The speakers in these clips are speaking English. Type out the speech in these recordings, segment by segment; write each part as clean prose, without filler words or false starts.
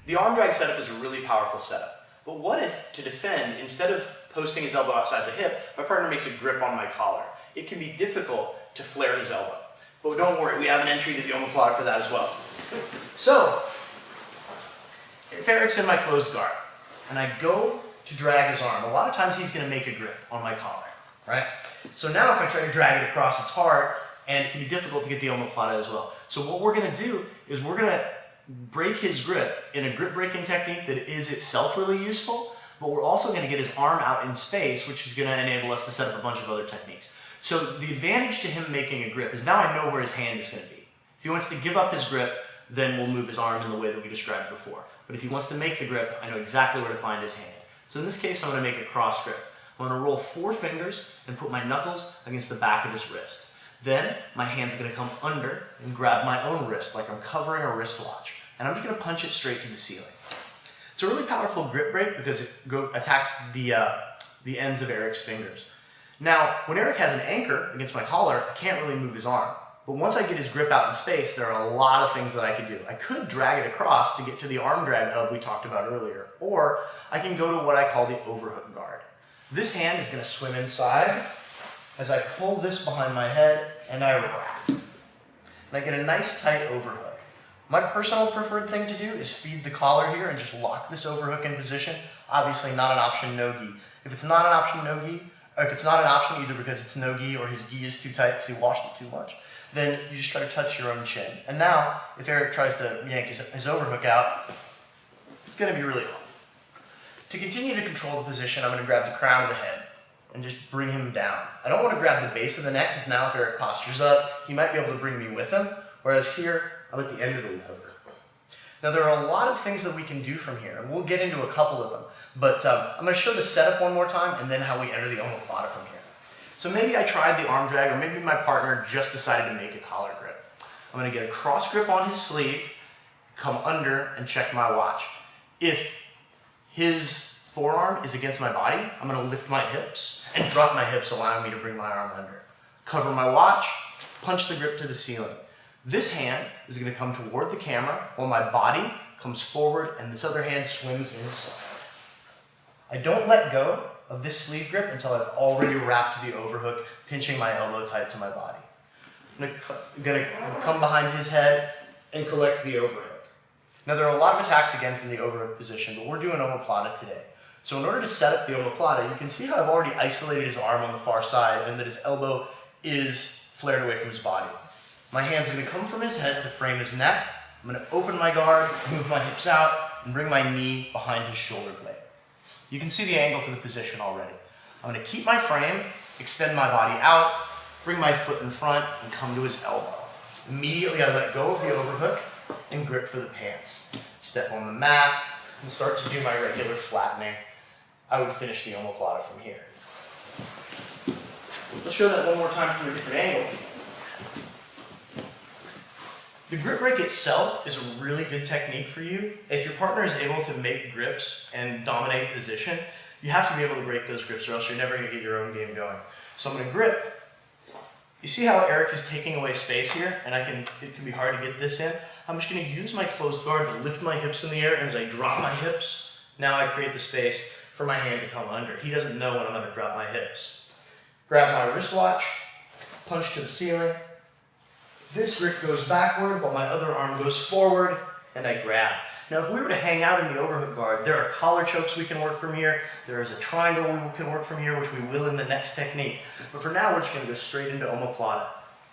The arm drag setup is a really powerful setup. But what if, to defend, instead of posting his elbow outside the hip, my partner makes a grip on my collar? It can be difficult to flare his elbow. But don't worry, we have an entry to the omoplata for that as well. So, if Eric's in my closed guard, and I go to drag his arm, a lot of times he's going to make a grip on my collar, right? So now if I try to drag it across, it's hard, and it can be difficult to get the omoplata as well. So what we're going to do is we're going to break his grip in a grip breaking technique that is itself really useful, but we're also going to get his arm out in space, which is going to enable us to set up a bunch of other techniques. So the advantage to him making a grip is now I know where his hand is going to be. If he wants to give up his grip, then we'll move his arm in the way that we described before. But if he wants to make the grip, I know exactly where to find his hand. So in this case, I'm going to make a cross grip. I'm going to roll 4 fingers and put my knuckles against the back of his wrist. Then my hand's going to come under and grab my own wrist, like I'm covering a wristwatch. And I'm just going to punch it straight to the ceiling. It's a really powerful grip break because it attacks the ends of Eric's fingers. Now, when Eric has an anchor against my collar, I can't really move his arm. But once I get his grip out in space, there are a lot of things that I could do. I could drag it across to get to the arm drag hub we talked about earlier, or I can go to what I call the overhook guard. This hand is going to swim inside as I pull this behind my head and I wrap. And I get a nice tight overhook. My personal preferred thing to do is feed the collar here and just lock this overhook in position. Obviously not an option, no gi. If it's not an option, no gi, or if it's not an option either because it's no gi or his gi is too tight because he washed it too much, then you just try to touch your own chin. And now, if Eric tries to yank his overhook out, it's going to be really hard. To continue to control the position, I'm going to grab the crown of the head and just bring him down. I don't want to grab the base of the neck because now if Eric postures up, he might be able to bring me with him, whereas here, I'm at the end of the lever. Now there are a lot of things that we can do from here, and we'll get into a couple of them, but I'm going to show the setup one more time and then how we enter the omoplata from here. So maybe I tried the arm drag, or maybe my partner just decided to make a collar grip. I'm going to get a cross grip on his sleeve, come under, and check my watch. If his forearm is against my body, I'm going to lift my hips and drop my hips, allowing me to bring my arm under. Cover my watch, punch the grip to the ceiling. This hand is going to come toward the camera while my body comes forward and this other hand swims inside. I don't let go of this sleeve grip until I've already wrapped the overhook, pinching my elbow tight to my body. I'm going to come behind his head and collect the overhook. Now there are a lot of attacks again from the overhook position, but we're doing omoplata today. So in order to set up the omoplata, you can see how I've already isolated his arm on the far side and that his elbow is flared away from his body. My hand's going to come from his head to frame his neck. I'm going to open my guard, move my hips out, and bring my knee behind his shoulder blade. You can see the angle for the position already. I'm going to keep my frame, extend my body out, bring my foot in front, and come to his elbow. Immediately I let go of the overhook and grip for the pants. Step on the mat and start to do my regular flattening. I would finish the omoplata from here. Let's show that one more time from a different angle. The grip break itself is a really good technique for you. If your partner is able to make grips and dominate position, you have to be able to break those grips or else you're never going to get your own game going. So I'm going to grip. You see how Eric is taking away space here, and it can be hard to get this in. I'm just going to use my closed guard to lift my hips in the air, and as I drop my hips, now I create the space for my hand to come under. He doesn't know when I'm going to drop my hips. Grab my wristwatch, punch to the ceiling. This grip goes backward while my other arm goes forward, and I grab. Now if we were to hang out in the overhook guard, there are collar chokes we can work from here. There is a triangle we can work from here, which we will in the next technique. But for now, we're just going to go straight into omoplata.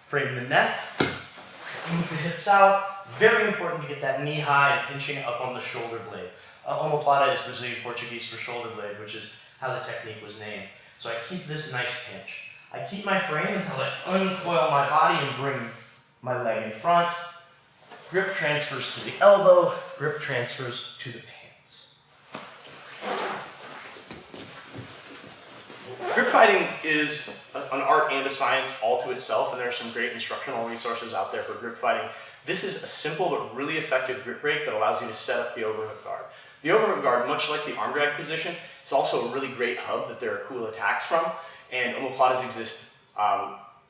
Frame the neck, move the hips out. Very important to get that knee high and pinching up on the shoulder blade. Omoplata is Brazilian Portuguese for shoulder blade, which is how the technique was named. So I keep this nice pinch. I keep my frame until I uncoil my body and bring my leg in front. Grip transfers to the elbow, grip transfers to the pants. Grip fighting is an art and a science all to itself, and there are some great instructional resources out there for grip fighting. This is a simple but really effective grip break that allows you to set up the overhook guard. The overhook guard, much like the arm drag position, is also a really great hub that there are cool attacks from, and omoplatas exist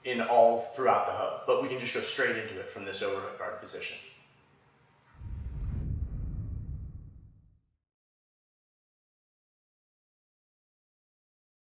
in all throughout the hub, but we can just go straight into it from this overhook guard position.